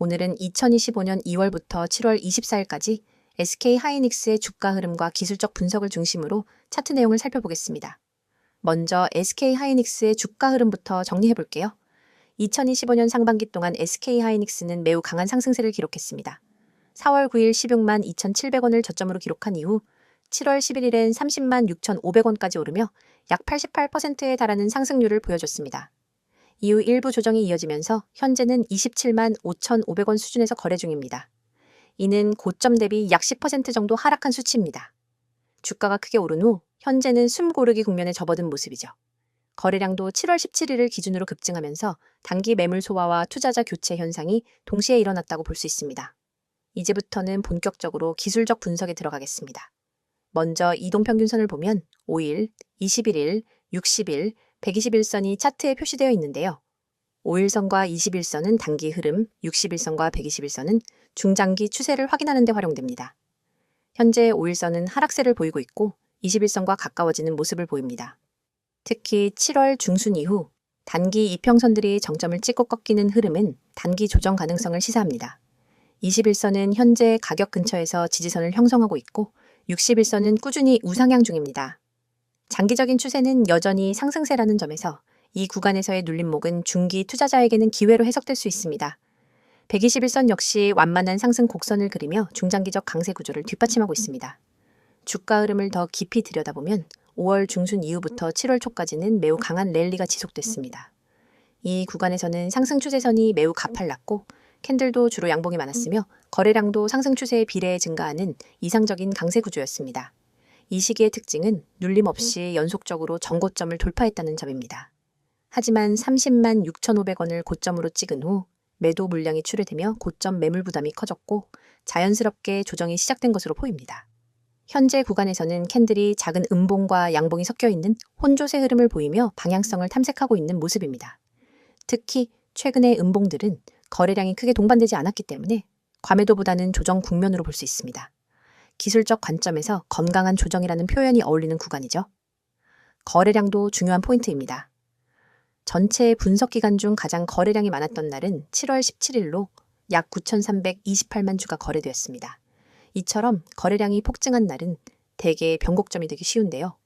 오늘은 2025년 2월부터 7월 24일까지 SK 하이닉스의 주가 흐름과 기술적 분석을 중심으로 차트 내용을 살펴보겠습니다. 먼저 SK 하이닉스의 주가 흐름부터 정리해 볼게요. 2025년 상반기 동안 SK 하이닉스는 매우 강한 상승세를 기록했습니다. 4월 9일 16만 2,700원을 저점으로 기록한 이후 7월 11일엔 30만 6,500원까지 오르며 약 88%에 달하는 상승률을 보여줬습니다. 이후 일부 조정이 이어지면서 현재는 27만 5,500원 수준에서 거래 중입니다. 이는 고점 대비 약 10% 정도 하락한 수치입니다. 주가가 크게 오른 후 현재는 숨 고르기 국면에 접어든 모습이죠. 거래량도 7월 17일을 기준으로 급증하면서 단기 매물 소화와 투자자 교체 현상이 동시에 일어났다고 볼 수 있습니다. 이제부터는 본격적으로 기술적 분석에 들어가겠습니다. 먼저 이동평균선을 보면 5일, 21일, 60일, 120일선이 차트에 표시되어 있는데요. 5일선과 21선은 단기 흐름, 60일선과 120일선은 중장기 추세를 확인하는 데 활용됩니다. 현재 5일선은 하락세를 보이고 있고 21선과 가까워지는 모습을 보입니다. 특히 7월 중순 이후 단기 이평선들이 정점을 찍고 꺾이는 흐름은 단기 조정 가능성을 시사합니다. 21선은 현재 가격 근처에서 지지선을 형성하고 있고 60일선은 꾸준히 우상향 중입니다. 장기적인 추세는 여전히 상승세라는 점에서 이 구간에서의 눌림목은 중기 투자자에게는 기회로 해석될 수 있습니다. 121선 역시 완만한 상승 곡선을 그리며 중장기적 강세 구조를 뒷받침하고 있습니다. 주가 흐름을 더 깊이 들여다보면 5월 중순 이후부터 7월 초까지는 매우 강한 랠리가 지속됐습니다. 이 구간에서는 상승 추세선이 매우 가팔랐고 캔들도 주로 양봉이 많았으며 거래량도 상승 추세에 비례해 증가하는 이상적인 강세 구조였습니다. 이 시기의 특징은 눌림 없이 연속적으로 정고점을 돌파했다는 점입니다. 하지만 30만 6,500원을 고점으로 찍은 후 매도 물량이 출회되며 고점 매물 부담이 커졌고 자연스럽게 조정이 시작된 것으로 보입니다. 현재 구간에서는 캔들이 작은 음봉과 양봉이 섞여 있는 혼조세 흐름을 보이며 방향성을 탐색하고 있는 모습입니다. 특히 최근의 음봉들은 거래량이 크게 동반되지 않았기 때문에 과매도보다는 조정 국면으로 볼 수 있습니다. 기술적 관점에서 건강한 조정이라는 표현이 어울리는 구간이죠. 거래량도 중요한 포인트입니다. 전체 분석 기간 중 가장 거래량이 많았던 날은 7월 17일로 약 9,328만 주가 거래되었습니다. 이처럼 거래량이 폭증한 날은 대개 변곡점이 되기 쉬운데요.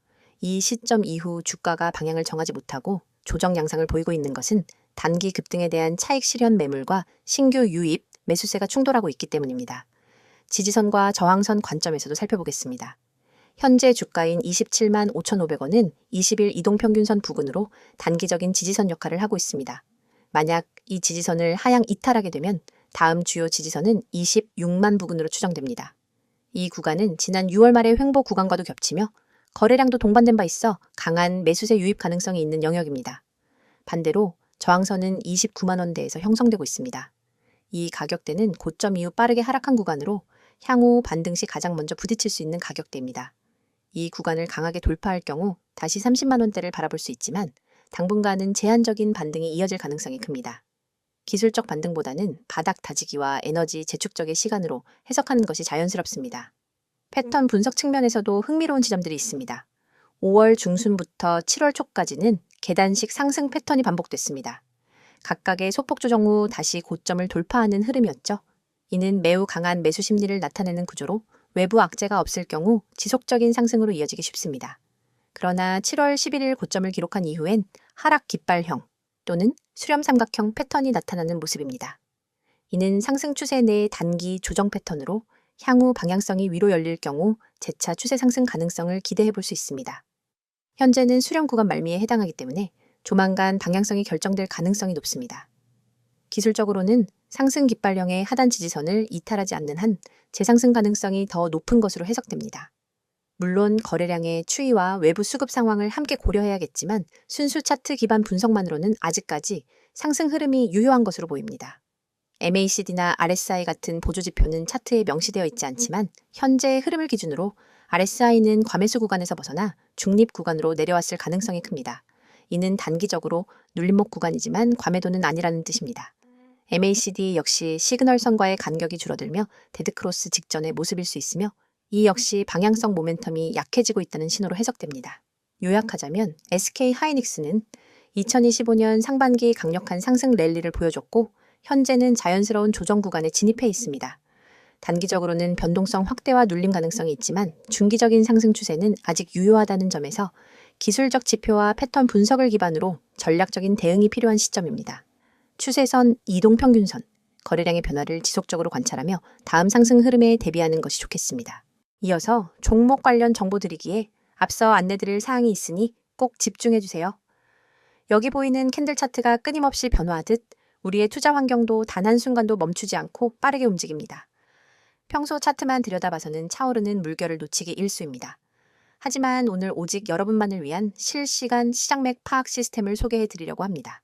이 시점 이후 주가가 방향을 정하지 못하고 조정 양상을 보이고 있는 것은 단기 급등에 대한 차익 실현 매물과 신규 유입, 매수세가 충돌하고 있기 때문입니다. 지지선과 저항선 관점에서도 살펴보겠습니다. 현재 주가인 27만 5,500원은 20일 이동평균선 부근으로 단기적인 지지선 역할을 하고 있습니다. 만약 이 지지선을 하향 이탈하게 되면 다음 주요 지지선은 26만 부근으로 추정됩니다. 이 구간은 지난 6월 말의 횡보 구간과도 겹치며 거래량도 동반된 바 있어 강한 매수세 유입 가능성이 있는 영역입니다. 반대로 저항선은 29만 원대에서 형성되고 있습니다. 이 가격대는 고점 이후 빠르게 하락한 구간으로 향후 반등 시 가장 먼저 부딪힐 수 있는 가격대입니다. 이 구간을 강하게 돌파할 경우 다시 30만 원대를 바라볼 수 있지만 당분간은 제한적인 반등이 이어질 가능성이 큽니다. 기술적 반등보다는 바닥 다지기와 에너지 재축적의 시간으로 해석하는 것이 자연스럽습니다. 패턴 분석 측면에서도 흥미로운 지점들이 있습니다. 5월 중순부터 7월 초까지는 계단식 상승 패턴이 반복됐습니다. 각각의 소폭 조정 후 다시 고점을 돌파하는 흐름이었죠. 이는 매우 강한 매수 심리를 나타내는 구조로 외부 악재가 없을 경우 지속적인 상승으로 이어지기 쉽습니다. 그러나 7월 11일 고점을 기록한 이후엔 하락 깃발형 또는 수렴 삼각형 패턴이 나타나는 모습입니다. 이는 상승 추세 내의 단기 조정 패턴으로 향후 방향성이 위로 열릴 경우 재차 추세 상승 가능성을 기대해 볼 수 있습니다. 현재는 수렴 구간 말미에 해당하기 때문에 조만간 방향성이 결정될 가능성이 높습니다. 기술적으로는 상승 깃발형의 하단 지지선을 이탈하지 않는 한 재상승 가능성이 더 높은 것으로 해석됩니다. 물론 거래량의 추이와 외부 수급 상황을 함께 고려해야겠지만 순수 차트 기반 분석만으로는 아직까지 상승 흐름이 유효한 것으로 보입니다. MACD나 RSI 같은 보조지표는 차트에 명시되어 있지 않지만 현재의 흐름을 기준으로 RSI는 과매수 구간에서 벗어나 중립 구간으로 내려왔을 가능성이 큽니다. 이는 단기적으로 눌림목 구간이지만 과매도는 아니라는 뜻입니다. MACD 역시 시그널선과의 간격이 줄어들며 데드크로스 직전의 모습일 수 있으며 이 역시 방향성 모멘텀이 약해지고 있다는 신호로 해석됩니다. 요약하자면 SK 하이닉스는 2025년 상반기 강력한 상승 랠리를 보여줬고 현재는 자연스러운 조정 구간에 진입해 있습니다. 단기적으로는 변동성 확대와 눌림 가능성이 있지만 중기적인 상승 추세는 아직 유효하다는 점에서 기술적 지표와 패턴 분석을 기반으로 전략적인 대응이 필요한 시점입니다. 추세선, 이동평균선, 거래량의 변화를 지속적으로 관찰하며 다음 상승 흐름에 대비하는 것이 좋겠습니다. 이어서 종목 관련 정보 드리기에 앞서 안내드릴 사항이 있으니 꼭 집중해주세요. 여기 보이는 캔들 차트가 끊임없이 변화하듯 우리의 투자 환경도 단 한순간도 멈추지 않고 빠르게 움직입니다. 평소 차트만 들여다봐서는 차오르는 물결을 놓치기 일쑤입니다. 하지만 오늘 오직 여러분만을 위한 실시간 시장맥 파악 시스템을 소개해드리려고 합니다.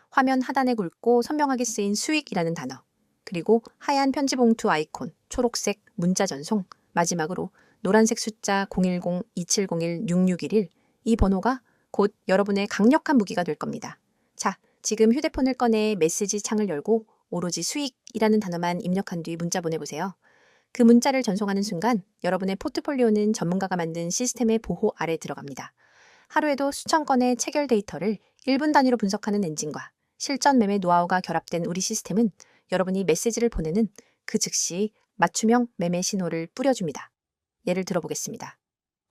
화면 하단에 굵고 선명하게 쓰인 수익이라는 단어, 그리고 하얀 편지 봉투 아이콘, 초록색 문자 전송, 마지막으로 노란색 숫자 010-2701-6611, 이 번호가 곧 여러분의 강력한 무기가 될 겁니다. 자, 지금 휴대폰을 꺼내 메시지 창을 열고 오로지 수익이라는 단어만 입력한 뒤 문자 보내보세요. 그 문자를 전송하는 순간 여러분의 포트폴리오는 전문가가 만든 시스템의 보호 아래 들어갑니다. 하루에도 수천 건의 체결 데이터를 1분 단위로 분석하는 엔진과 실전 매매 노하우가 결합된 우리 시스템은 여러분이 메시지를 보내는 그 즉시 맞춤형 매매 신호를 뿌려줍니다. 예를 들어보겠습니다.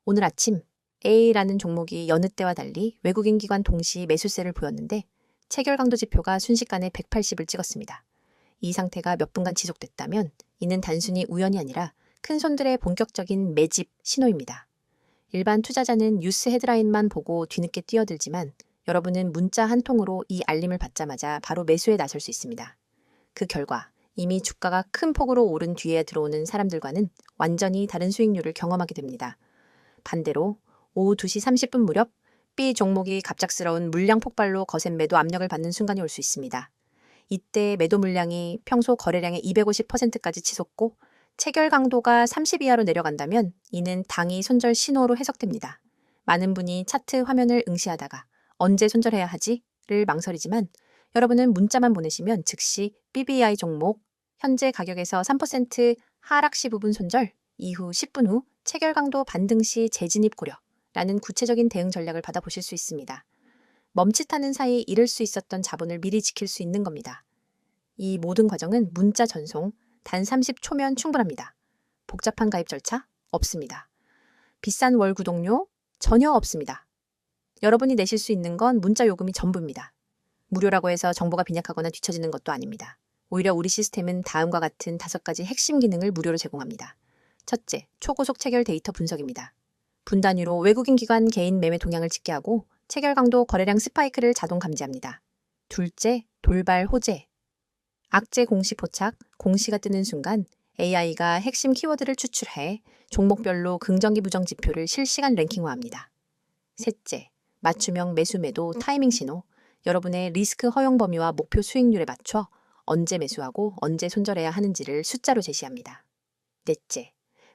오늘 아침 A라는 종목이 여느 때와 달리 외국인 기관 동시 매수세를 보였는데 체결 강도 지표가 순식간에 180을 찍었습니다. 이 상태가 몇 분간 지속됐다면 이는 단순히 우연이 아니라 큰 손들의 본격적인 매집 신호입니다. 일반 투자자는 뉴스 헤드라인만 보고 뒤늦게 뛰어들지만 여러분은 문자 한 통으로 이 알림을 받자마자 바로 매수에 나설 수 있습니다. 그 결과 이미 주가가 큰 폭으로 오른 뒤에 들어오는 사람들과는 완전히 다른 수익률을 경험하게 됩니다. 반대로 오후 2시 30분 무렵 B 종목이 갑작스러운 물량 폭발로 거센 매도 압력을 받는 순간이 올 수 있습니다. 이때 매도 물량이 평소 거래량의 250%까지 치솟고 체결 강도가 30 이하로 내려간다면 이는 당이 손절 신호로 해석됩니다. 많은 분이 차트 화면을 응시하다가 언제 손절해야 하지?를 망설이지만 여러분은 문자만 보내시면 즉시 BBI 종목 현재 가격에서 3% 하락 시 부분 손절, 이후 10분 후 체결 강도 반등 시 재진입 고려라는 구체적인 대응 전략을 받아보실 수 있습니다. 멈칫하는 사이 잃을 수 있었던 자본을 미리 지킬 수 있는 겁니다. 이 모든 과정은 문자 전송 단 30초면 충분합니다. 복잡한 가입 절차 없습니다. 비싼 월 구독료 전혀 없습니다. 여러분이 내실 수 있는 건 문자 요금이 전부입니다. 무료라고 해서 정보가 빈약하거나 뒤처지는 것도 아닙니다. 오히려 우리 시스템은 다음과 같은 5가지 핵심 기능을 무료로 제공합니다. 첫째, 초고속 체결 데이터 분석입니다. 분 단위로 외국인 기관 개인 매매 동향을 집계하고 체결 강도 거래량 스파이크를 자동 감지합니다. 둘째, 돌발 호재. 악재 공시 포착, 공시가 뜨는 순간 AI가 핵심 키워드를 추출해 종목별로 긍정기 부정 지표를 실시간 랭킹화합니다. 셋째, 맞춤형 매수 매도 타이밍 신호. 여러분의 리스크 허용 범위와 목표 수익률에 맞춰 언제 매수하고 언제 손절해야 하는지를 숫자로 제시합니다. 넷째,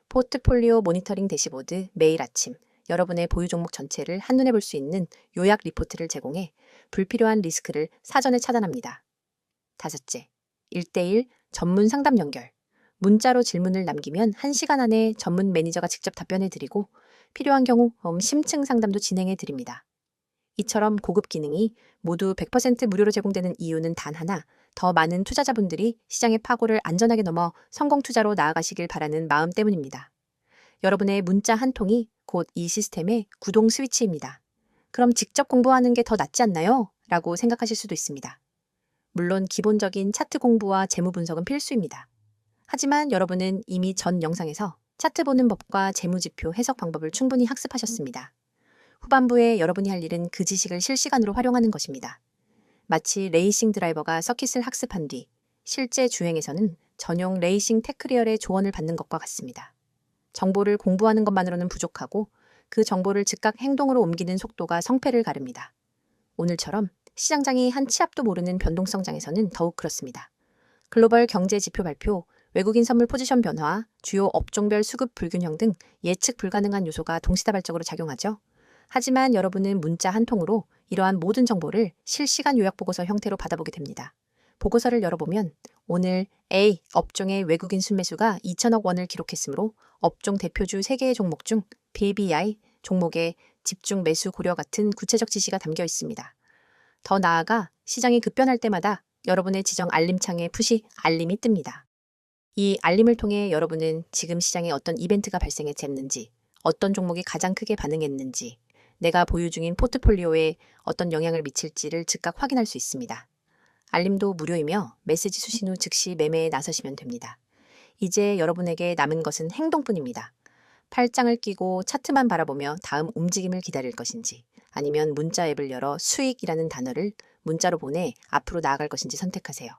포트폴리오 모니터링 대시보드 매일 아침 여러분의 보유 종목 전체를 한눈에 볼 수 있는 요약 리포트를 제공해 불필요한 리스크를 사전에 차단합니다. 다섯째, 1대1 전문 상담 연결. 문자로 질문을 남기면 1시간 안에 전문 매니저가 직접 답변해 드리고 필요한 경우 심층 상담도 진행해 드립니다. 이처럼 고급 기능이 모두 100% 무료로 제공되는 이유는 단 하나, 더 많은 투자자분들이 시장의 파고를 안전하게 넘어 성공 투자로 나아가시길 바라는 마음 때문입니다. 여러분의 문자 한 통이 곧 이 시스템의 구동 스위치입니다. 그럼 직접 공부하는 게 더 낫지 않나요? 라고 생각하실 수도 있습니다. 물론 기본적인 차트 공부와 재무 분석은 필수입니다. 하지만 여러분은 이미 전 영상에서 차트 보는 법과 재무지표 해석 방법을 충분히 학습하셨습니다. 후반부에 여러분이 할 일은 그 지식을 실시간으로 활용하는 것입니다. 마치 레이싱 드라이버가 서킷을 학습한 뒤 실제 주행에서는 전용 레이싱 테크리얼의 조언을 받는 것과 같습니다. 정보를 공부하는 것만으로는 부족하고 그 정보를 즉각 행동으로 옮기는 속도가 성패를 가릅니다. 오늘처럼 시장장이 한 치 앞도 모르는 변동성장에서는 더욱 그렇습니다. 글로벌 경제 지표 발표, 외국인 선물 포지션 변화, 주요 업종별 수급 불균형 등 예측 불가능한 요소가 동시다발적으로 작용하죠. 하지만 여러분은 문자 한 통으로 이러한 모든 정보를 실시간 요약 보고서 형태로 받아보게 됩니다. 보고서를 열어보면 오늘 A 업종의 외국인 순매수가 2천억 원을 기록했으므로 업종 대표주 3개의 종목 중 BBI 종목의 집중 매수 고려 같은 구체적 지시가 담겨 있습니다. 더 나아가 시장이 급변할 때마다 여러분의 지정 알림창에 푸시 알림이 뜹니다. 이 알림을 통해 여러분은 지금 시장에 어떤 이벤트가 발생했는지, 어떤 종목이 가장 크게 반응했는지, 내가 보유 중인 포트폴리오에 어떤 영향을 미칠지를 즉각 확인할 수 있습니다. 알림도 무료이며 메시지 수신 후 즉시 매매에 나서시면 됩니다. 이제 여러분에게 남은 것은 행동뿐입니다. 팔짱을 끼고 차트만 바라보며 다음 움직임을 기다릴 것인지, 아니면 문자 앱을 열어 수익이라는 단어를 문자로 보내 앞으로 나아갈 것인지 선택하세요.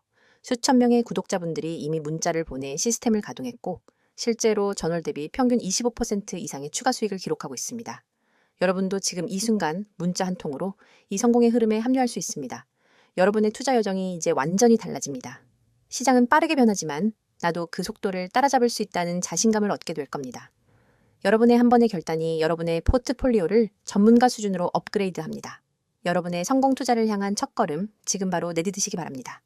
수천 명의 구독자분들이 이미 문자를 보내 시스템을 가동했고, 실제로 전월 대비 평균 25% 이상의 추가 수익을 기록하고 있습니다. 여러분도 지금 이 순간 문자 한 통으로 이 성공의 흐름에 합류할 수 있습니다. 여러분의 투자 여정이 이제 완전히 달라집니다. 시장은 빠르게 변하지만 나도 그 속도를 따라잡을 수 있다는 자신감을 얻게 될 겁니다. 여러분의 한 번의 결단이 여러분의 포트폴리오를 전문가 수준으로 업그레이드합니다. 여러분의 성공 투자를 향한 첫걸음 지금 바로 내디디시기 바랍니다.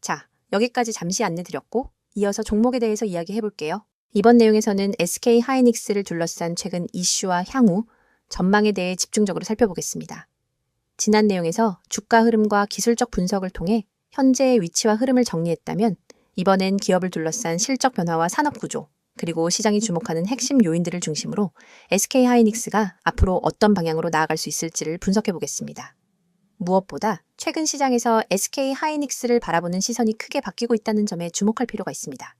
자, 여기까지 잠시 안내드렸고 이어서 종목에 대해서 이야기해 볼게요. 이번 내용에서는 SK 하이닉스를 둘러싼 최근 이슈와 향후, 전망에 대해 집중적으로 살펴보겠습니다. 지난 내용에서 주가 흐름과 기술적 분석을 통해 현재의 위치와 흐름을 정리했다면 이번엔 기업을 둘러싼 실적 변화와 산업 구조, 그리고 시장이 주목하는 핵심 요인들을 중심으로 SK 하이닉스가 앞으로 어떤 방향으로 나아갈 수 있을지를 분석해 보겠습니다. 무엇보다 최근 시장에서 SK 하이닉스를 바라보는 시선이 크게 바뀌고 있다는 점에 주목할 필요가 있습니다.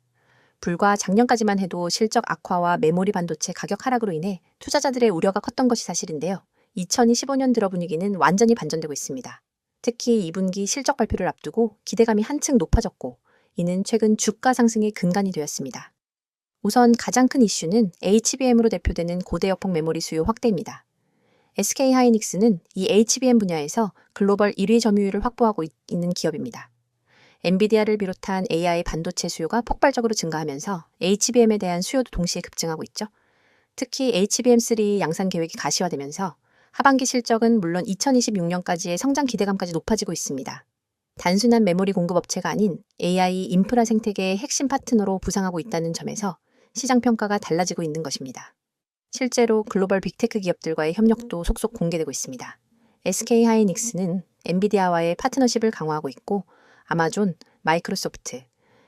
불과 작년까지만 해도 실적 악화와 메모리 반도체 가격 하락으로 인해 투자자들의 우려가 컸던 것이 사실인데요. 2025년 들어 분위기는 완전히 반전되고 있습니다. 특히 2분기 실적 발표를 앞두고 기대감이 한층 높아졌고, 이는 최근 주가 상승의 근간이 되었습니다. 우선 가장 큰 이슈는 HBM으로 대표되는 고대역폭 메모리 수요 확대입니다. SK 하이닉스는 이 HBM 분야에서 글로벌 1위 점유율을 확보하고 있는 기업입니다. 엔비디아를 비롯한 AI 반도체 수요가 폭발적으로 증가하면서 HBM에 대한 수요도 동시에 급증하고 있죠. 특히 HBM3 양산 계획이 가시화되면서 하반기 실적은 물론 2026년까지의 성장 기대감까지 높아지고 있습니다. 단순한 메모리 공급 업체가 아닌 AI 인프라 생태계의 핵심 파트너로 부상하고 있다는 점에서 시장 평가가 달라지고 있는 것입니다. 실제로 글로벌 빅테크 기업들과의 협력도 속속 공개되고 있습니다. SK 하이닉스는 엔비디아와의 파트너십을 강화하고 있고, 아마존, 마이크로소프트,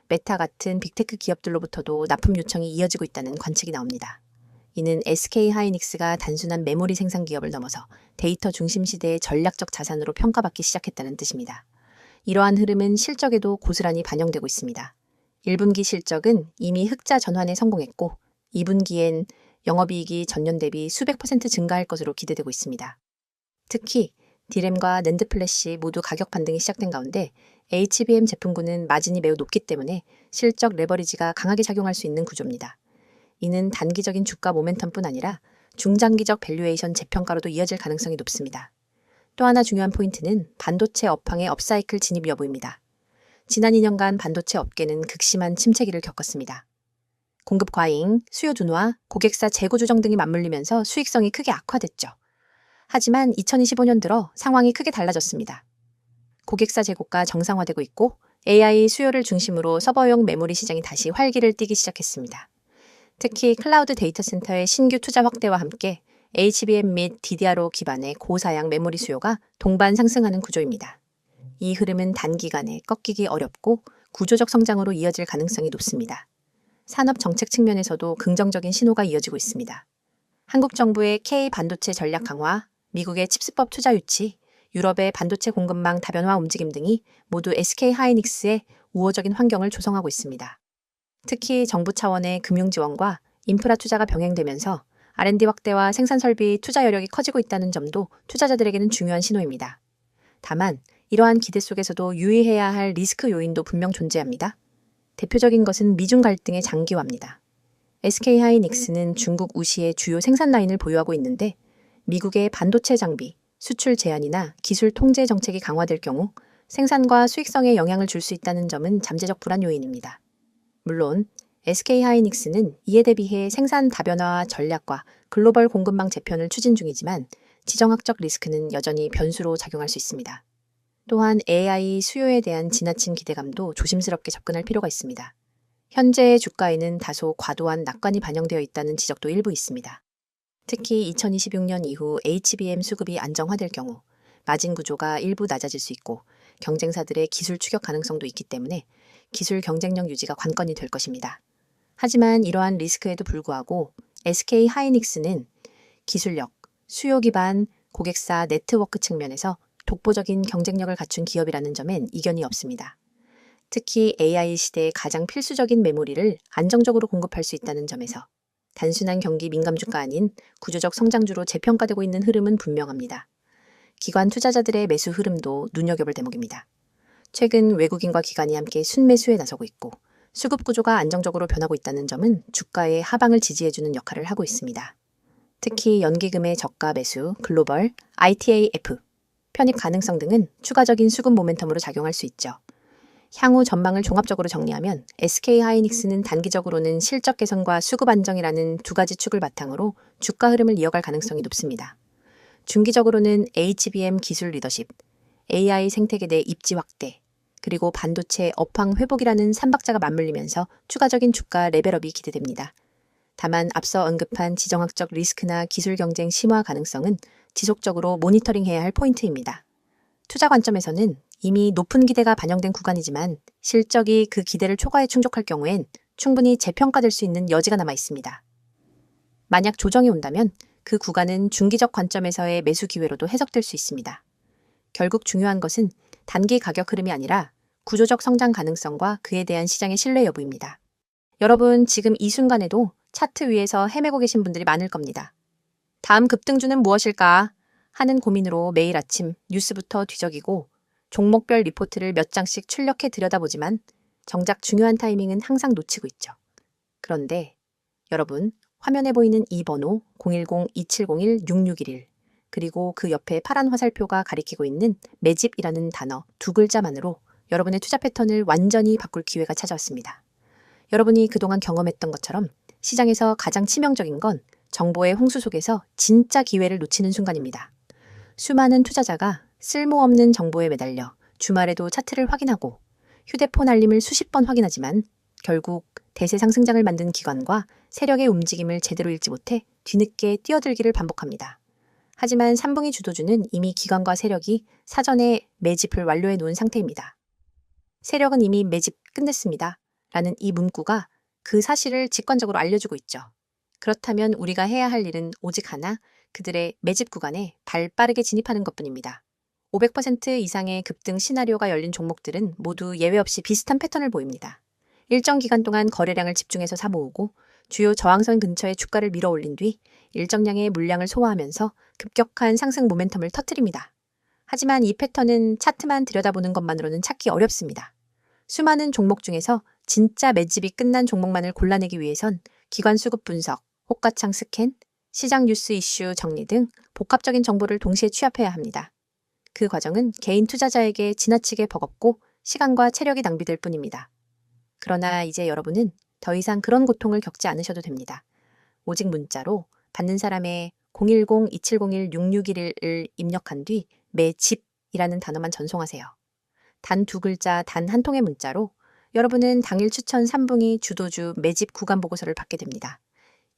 메타 같은 빅테크 기업들로부터도 납품 요청이 이어지고 있다는 관측이 나옵니다. 이는 SK 하이닉스가 단순한 메모리 생산 기업을 넘어서 데이터 중심 시대의 전략적 자산으로 평가받기 시작했다는 뜻입니다. 이러한 흐름은 실적에도 고스란히 반영되고 있습니다. 1분기 실적은 이미 흑자 전환에 성공했고, 2분기엔 영업이익이 전년 대비 수백 % 증가할 것으로 기대되고 있습니다. 특히 디램과 낸드 플래시 모두 가격 반등이 시작된 가운데 HBM 제품군은 마진이 매우 높기 때문에 실적 레버리지가 강하게 작용할 수 있는 구조입니다. 이는 단기적인 주가 모멘텀뿐 아니라 중장기적 밸류에이션 재평가로도 이어질 가능성이 높습니다. 또 하나 중요한 포인트는 반도체 업황의 업사이클 진입 여부입니다. 지난 2년간 반도체 업계는 극심한 침체기를 겪었습니다. 공급 과잉, 수요 둔화, 고객사 재고 조정 등이 맞물리면서 수익성이 크게 악화됐죠. 하지만 2025년 들어 상황이 크게 달라졌습니다. 고객사 재고가 정상화되고 있고 AI 수요를 중심으로 서버용 메모리 시장이 다시 활기를 띠기 시작했습니다. 특히 클라우드 데이터 센터의 신규 투자 확대와 함께 HBM 및 DDR5 기반의 고사양 메모리 수요가 동반 상승하는 구조입니다. 이 흐름은 단기간에 꺾이기 어렵고 구조적 성장으로 이어질 가능성이 높습니다. 산업 정책 측면에서도 긍정적인 신호가 이어지고 있습니다. 한국 정부의 K 반도체 전략 강화, 미국의 칩스법 투자 유치, 유럽의 반도체 공급망 다변화 움직임 등이 모두 SK 하이닉스의 우호적인 환경을 조성하고 있습니다. 특히 정부 차원의 금융 지원과 인프라 투자가 병행되면서 R&D 확대와 생산 설비 투자 여력이 커지고 있다는 점도 투자자들에게는 중요한 신호입니다. 다만 이러한 기대 속에서도 유의해야 할 리스크 요인도 분명 존재합니다. 대표적인 것은 미중 갈등의 장기화입니다. SK 하이닉스는 중국 우시의 주요 생산 라인을 보유하고 있는데 미국의 반도체 장비, 수출 제한이나 기술 통제 정책이 강화될 경우 생산과 수익성에 영향을 줄 수 있다는 점은 잠재적 불안 요인입니다. 물론 SK 하이닉스는 이에 대비해 생산 다변화 전략과 글로벌 공급망 재편을 추진 중이지만 지정학적 리스크는 여전히 변수로 작용할 수 있습니다. 또한 AI 수요에 대한 지나친 기대감도 조심스럽게 접근할 필요가 있습니다. 현재의 주가에는 다소 과도한 낙관이 반영되어 있다는 지적도 일부 있습니다. 특히 2026년 이후 HBM 수급이 안정화될 경우 마진 구조가 일부 낮아질 수 있고 경쟁사들의 기술 추격 가능성도 있기 때문에 기술 경쟁력 유지가 관건이 될 것입니다. 하지만 이러한 리스크에도 불구하고 SK 하이닉스는 기술력, 수요 기반, 고객사 네트워크 측면에서 독보적인 경쟁력을 갖춘 기업이라는 점엔 이견이 없습니다. 특히 AI 시대의 가장 필수적인 메모리를 안정적으로 공급할 수 있다는 점에서 단순한 경기 민감주가 아닌 구조적 성장주로 재평가되고 있는 흐름은 분명합니다. 기관 투자자들의 매수 흐름도 눈여겨볼 대목입니다. 최근 외국인과 기관이 함께 순매수에 나서고 있고 수급 구조가 안정적으로 변하고 있다는 점은 주가의 하방을 지지해주는 역할을 하고 있습니다. 특히 연기금의 저가 매수, 글로벌, ITAF, 편입 가능성 등은 추가적인 수급 모멘텀으로 작용할 수 있죠. 향후 전망을 종합적으로 정리하면 SK 하이닉스는 단기적으로는 실적 개선과 수급 안정이라는 두 가지 축을 바탕으로 주가 흐름을 이어갈 가능성이 높습니다. 중기적으로는 HBM 기술 리더십, AI 생태계 내 입지 확대, 그리고 반도체 업황 회복이라는 삼박자가 맞물리면서 추가적인 주가 레벨업이 기대됩니다. 다만 앞서 언급한 지정학적 리스크나 기술 경쟁 심화 가능성은 지속적으로 모니터링해야 할 포인트입니다. 투자 관점에서는 이미 높은 기대가 반영된 구간이지만 실적이 그 기대를 초과해 충족할 경우엔 충분히 재평가될 수 있는 여지가 남아 있습니다. 만약 조정이 온다면 그 구간은 중기적 관점에서의 매수 기회로도 해석될 수 있습니다. 결국 중요한 것은 단기 가격 흐름이 아니라 구조적 성장 가능성과 그에 대한 시장의 신뢰 여부입니다. 여러분, 지금 이 순간에도 차트 위에서 헤매고 계신 분들이 많을 겁니다. 다음 급등주는 무엇일까 하는 고민으로 매일 아침 뉴스부터 뒤적이고 종목별 리포트를 몇 장씩 출력해 들여다보지만 정작 중요한 타이밍은 항상 놓치고 있죠. 그런데 여러분, 화면에 보이는 이 번호 010-2701-6611 그리고 그 옆에 파란 화살표가 가리키고 있는 매집이라는 단어 두 글자만으로 여러분의 투자 패턴을 완전히 바꿀 기회가 찾아왔습니다. 여러분이 그동안 경험했던 것처럼 시장에서 가장 치명적인 건 정보의 홍수 속에서 진짜 기회를 놓치는 순간입니다. 수많은 투자자가 쓸모없는 정보에 매달려 주말에도 차트를 확인하고 휴대폰 알림을 수십 번 확인하지만 결국 대세 상승장을 만든 기관과 세력의 움직임을 제대로 읽지 못해 뒤늦게 뛰어들기를 반복합니다. 하지만 3분기 주도주는 이미 기관과 세력이 사전에 매집을 완료해 놓은 상태입니다. 세력은 이미 매집 끝냈습니다. 라는 이 문구가 그 사실을 직관적으로 알려주고 있죠. 그렇다면 우리가 해야 할 일은 오직 하나, 그들의 매집 구간에 발 빠르게 진입하는 것뿐입니다. 500% 이상의 급등 시나리오가 열린 종목들은 모두 예외 없이 비슷한 패턴을 보입니다. 일정 기간 동안 거래량을 집중해서 사모으고 주요 저항선 근처에 주가를 밀어 올린 뒤 일정량의 물량을 소화하면서 급격한 상승 모멘텀을 터뜨립니다. 하지만 이 패턴은 차트만 들여다보는 것만으로는 찾기 어렵습니다. 수많은 종목 중에서 진짜 매집이 끝난 종목만을 골라내기 위해선 기관 수급 분석, 호가창 스캔, 시장 뉴스 이슈 정리 등 복합적인 정보를 동시에 취합해야 합니다. 그 과정은 개인 투자자에게 지나치게 버겁고 시간과 체력이 낭비될 뿐입니다. 그러나 이제 여러분은 더 이상 그런 고통을 겪지 않으셔도 됩니다. 오직 문자로 받는 사람의 010-2701-6611을 입력한 뒤 매집이라는 단어만 전송하세요. 단 두 글자, 단 한 통의 문자로 여러분은 당일 추천 3분기 주도주 매집 구간 보고서를 받게 됩니다.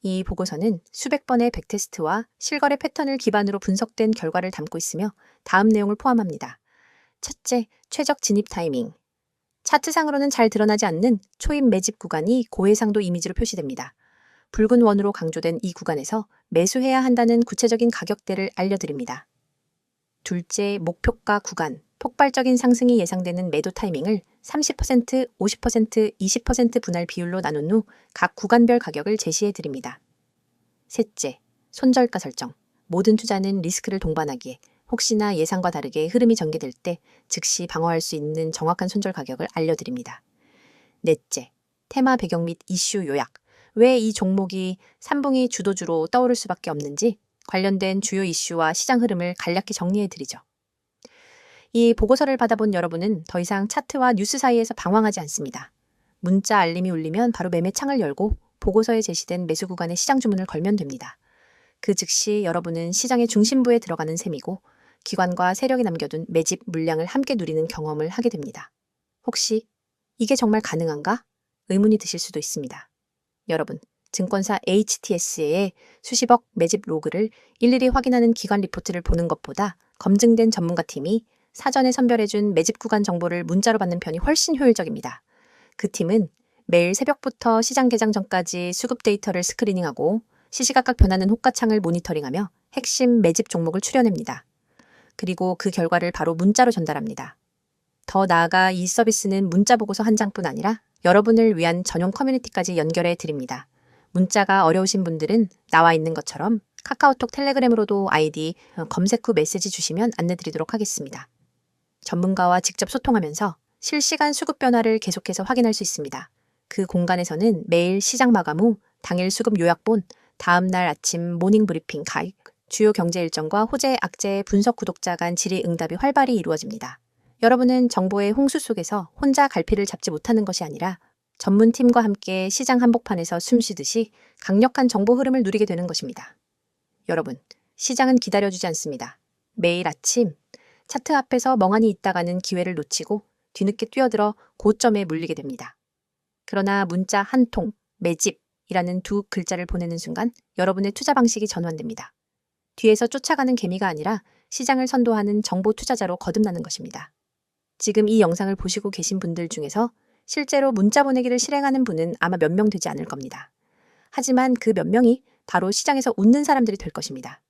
이 보고서는 수백 번의 백테스트와 실거래 패턴을 기반으로 분석된 결과를 담고 있으며 다음 내용을 포함합니다. 첫째, 최적 진입 타이밍. 차트상으로는 잘 드러나지 않는 초입 매집 구간이 고해상도 이미지로 표시됩니다. 붉은 원으로 강조된 이 구간에서 매수해야 한다는 구체적인 가격대를 알려드립니다. 둘째, 목표가 구간. 폭발적인 상승이 예상되는 매도 타이밍을 30%, 50%, 20% 분할 비율로 나눈 후 각 구간별 가격을 제시해 드립니다. 셋째, 손절가 설정. 모든 투자는 리스크를 동반하기에 혹시나 예상과 다르게 흐름이 전개될 때 즉시 방어할 수 있는 정확한 손절 가격을 알려드립니다. 넷째, 테마 배경 및 이슈 요약. 왜 이 종목이 3분기 주도주로 떠오를 수밖에 없는지 관련된 주요 이슈와 시장 흐름을 간략히 정리해 드리죠. 이 보고서를 받아본 여러분은 더 이상 차트와 뉴스 사이에서 방황하지 않습니다. 문자 알림이 울리면 바로 매매 창을 열고 보고서에 제시된 매수 구간의 시장 주문을 걸면 됩니다. 그 즉시 여러분은 시장의 중심부에 들어가는 셈이고 기관과 세력이 남겨둔 매집 물량을 함께 누리는 경험을 하게 됩니다. 혹시 이게 정말 가능한가? 의문이 드실 수도 있습니다. 여러분, 증권사 HTS의 수십억 매집 로그를 일일이 확인하는 기관 리포트를 보는 것보다 검증된 전문가팀이 사전에 선별해준 매집 구간 정보를 문자로 받는 편이 훨씬 효율적입니다. 그 팀은 매일 새벽부터 시장 개장 전까지 수급 데이터를 스크리닝하고 시시각각 변하는 호가창을 모니터링하며 핵심 매집 종목을 추려냅니다. 그리고 그 결과를 바로 문자로 전달합니다. 더 나아가 이 서비스는 문자 보고서 한 장뿐 아니라 여러분을 위한 전용 커뮤니티까지 연결해 드립니다. 문자가 어려우신 분들은 나와 있는 것처럼 카카오톡 텔레그램으로도 아이디 검색 후 메시지 주시면 안내드리도록 하겠습니다. 전문가와 직접 소통하면서 실시간 수급 변화를 계속해서 확인할 수 있습니다. 그 공간에서는 매일 시장 마감 후 당일 수급 요약본, 다음 날 아침 모닝 브리핑 가입, 주요 경제 일정과 호재, 악재, 분석 구독자 간 질의응답이 활발히 이루어집니다. 여러분은 정보의 홍수 속에서 혼자 갈피를 잡지 못하는 것이 아니라 전문팀과 함께 시장 한복판에서 숨쉬듯이 강력한 정보 흐름을 누리게 되는 것입니다. 여러분, 시장은 기다려주지 않습니다. 매일 아침 차트 앞에서 멍하니 있다가는 기회를 놓치고 뒤늦게 뛰어들어 고점에 물리게 됩니다. 그러나 문자 한 통, 매집이라는 두 글자를 보내는 순간 여러분의 투자 방식이 전환됩니다. 뒤에서 쫓아가는 개미가 아니라 시장을 선도하는 정보 투자자로 거듭나는 것입니다. 지금 이 영상을 보시고 계신 분들 중에서 실제로 문자 보내기를 실행하는 분은 아마 몇 명 되지 않을 겁니다. 하지만 그 몇 명이 바로 시장에서 웃는 사람들이 될 것입니다.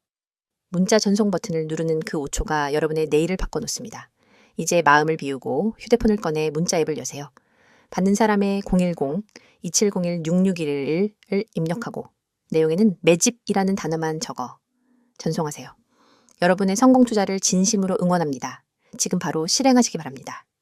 문자 전송 버튼을 누르는 그 5초가 여러분의 내일을 바꿔놓습니다. 이제 마음을 비우고 휴대폰을 꺼내 문자 앱을 여세요. 받는 사람의 010-2701-6611을 입력하고 내용에는 매집이라는 단어만 적어 전송하세요. 여러분의 성공 투자를 진심으로 응원합니다. 지금 바로 실행하시기 바랍니다.